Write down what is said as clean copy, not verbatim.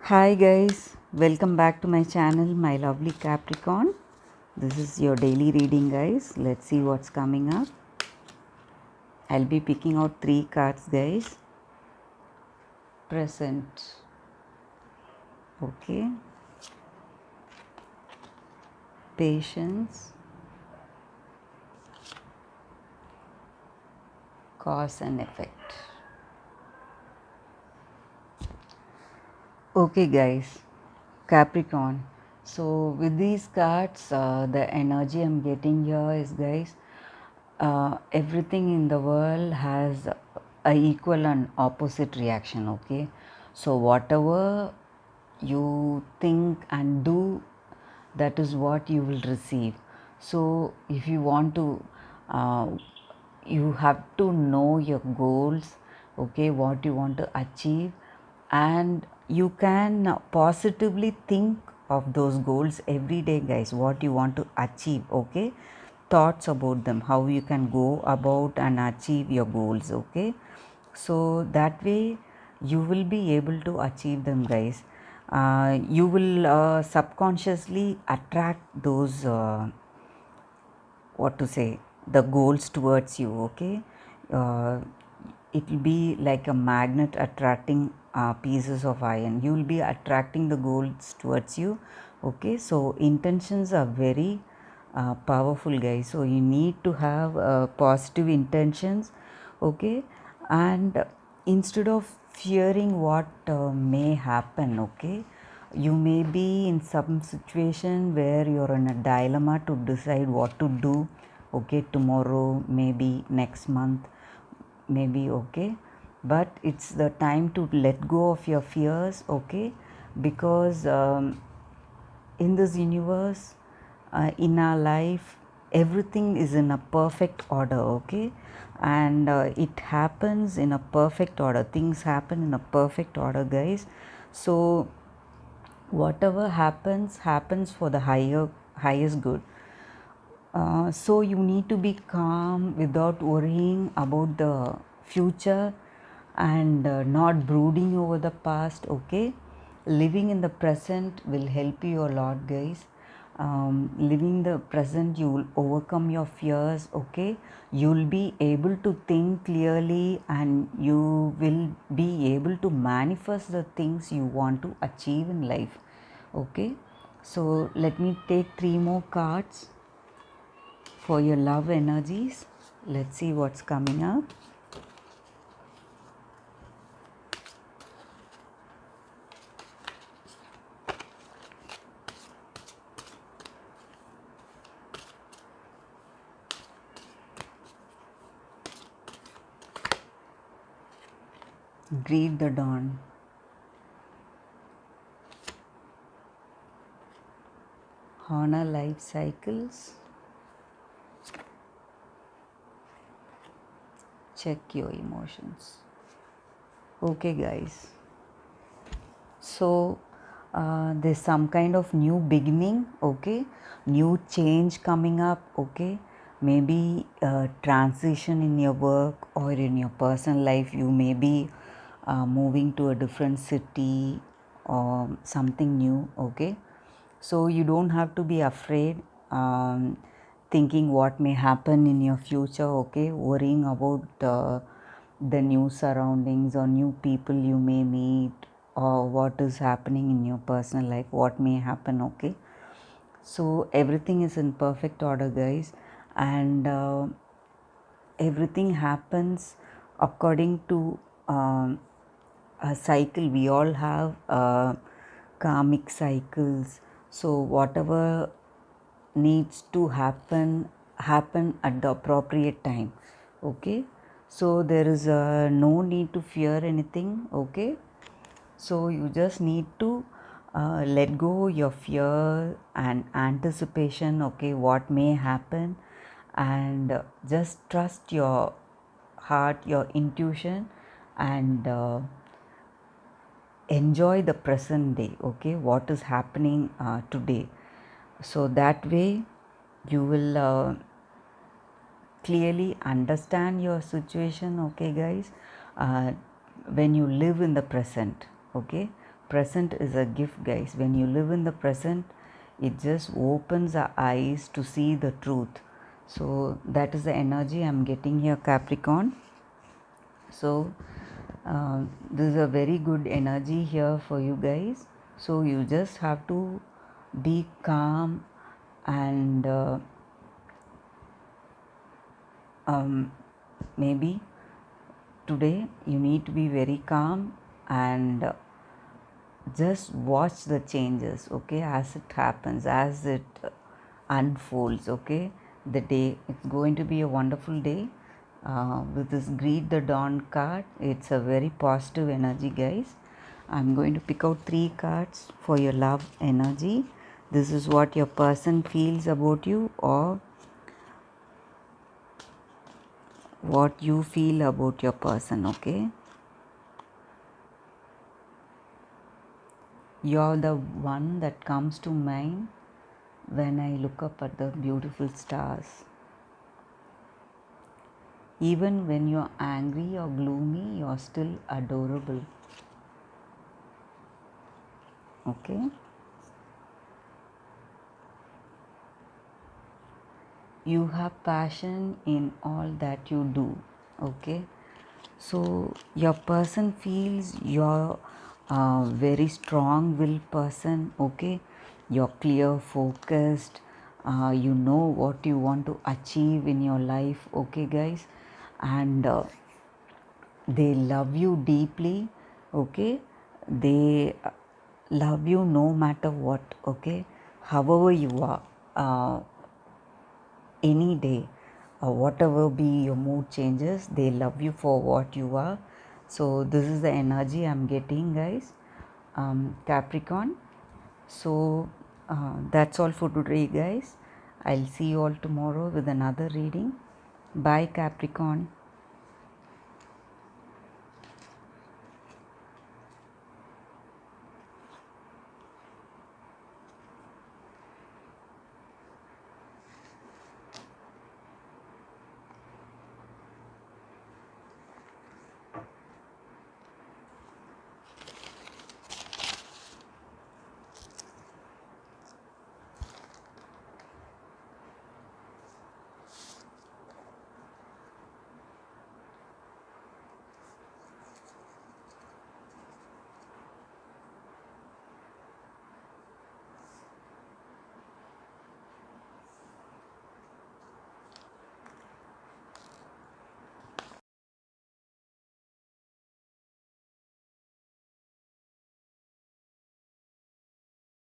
Hi guys, welcome back to my channel, my lovely Capricorn. This is your daily reading, guys. Let's see what's coming up. I'll be picking out 3 cards, guys. Present. Okay. Patience. Cause and effect. Okay, guys. Capricorn. So with these cards, the energy I'm getting here is, guys, everything in the world has a equal and opposite reaction. Okay, so whatever you think and do, that is what you will receive. So if you want to uh, you have to know your goals, okay, what you want to achieve, and you can positively think of those goals every day, guys, what you want to achieve. Okay, thoughts about them, how you can go about and achieve your goals. Okay, so that way you will be able to achieve them, guys. You will subconsciously attract those what to say, the goals towards you. Okay, uh, it will be like a magnet attracting pieces of iron. You will be attracting the goals towards you. Okay, so intentions are very powerful, guys. So you need to have positive intentions. Okay, and instead of fearing what may happen, okay, you may be in some situation where you're in a dilemma to decide what to do. Okay, tomorrow, maybe next month, maybe. Okay, but it's the time to let go of your fears. Okay, because in this universe, in our life, everything is in a perfect order. Okay, and it happens in a perfect order. Things happen in a perfect order, guys. So whatever happens for the highest good. So you need to be calm without worrying about the future, and not brooding over the past. Okay, living in the present will help you a lot, guys. Living the present, you will overcome your fears. Okay, you'll be able to think clearly, and you will be able to manifest the things you want to achieve in life. Okay, so let me take 3 more cards for your love energies. Let's see what's coming up. Greet the dawn. Honor life cycles. Check your emotions. Okay, guys. So there's some kind of new beginning. Okay, new change coming up. Okay, maybe transition in your work or in your personal life. You may be moving to a different city or something new. Okay, so you don't have to be afraid, thinking what may happen in your future. Okay, worrying about the new surroundings or new people you may meet, or what is happening in your personal life, what may happen. Okay, so everything is in perfect order, guys, and everything happens according to a cycle. We all have karmic cycles. So whatever needs to happen at the appropriate time. Okay, so there is no need to fear anything. Okay, so you just need to let go your fear and anticipation. Okay, what may happen, and just trust your heart, your intuition, and enjoy the present day. Okay, what is happening today. So that way you will clearly understand your situation. Okay, guys, when you live in the present. Okay, present is a gift, guys. When you live in the present, it just opens our eyes to see the truth. So that is the energy I'm getting here, Capricorn. So this is a very good energy here for you guys. So you just have to be calm and maybe today you need to be very calm and just watch the changes, okay, as it happens, as it unfolds, okay. The day, it's going to be a wonderful day. With this Greet the Dawn card, it's a very positive energy, guys. I'm going to pick out 3 cards for your love energy. This is what your person feels about you, or what you feel about your person, okay. You're the one that comes to mind when I look up at the beautiful stars. Even when you're angry or gloomy, you're still adorable. Okay? You have passion in all that you do. Okay? So your person feels you're a very strong willed person. Okay? You're clear, focused. You know what you want to achieve in your life. Okay, guys? And they love you deeply. Okay, they love you no matter what. Okay, however you are, any day, whatever be your mood changes, they love you for what you are. So this is the energy I'm getting, guys. Capricorn. So that's all for today, guys. I'll see you all tomorrow with another reading. Bye, Capricorn.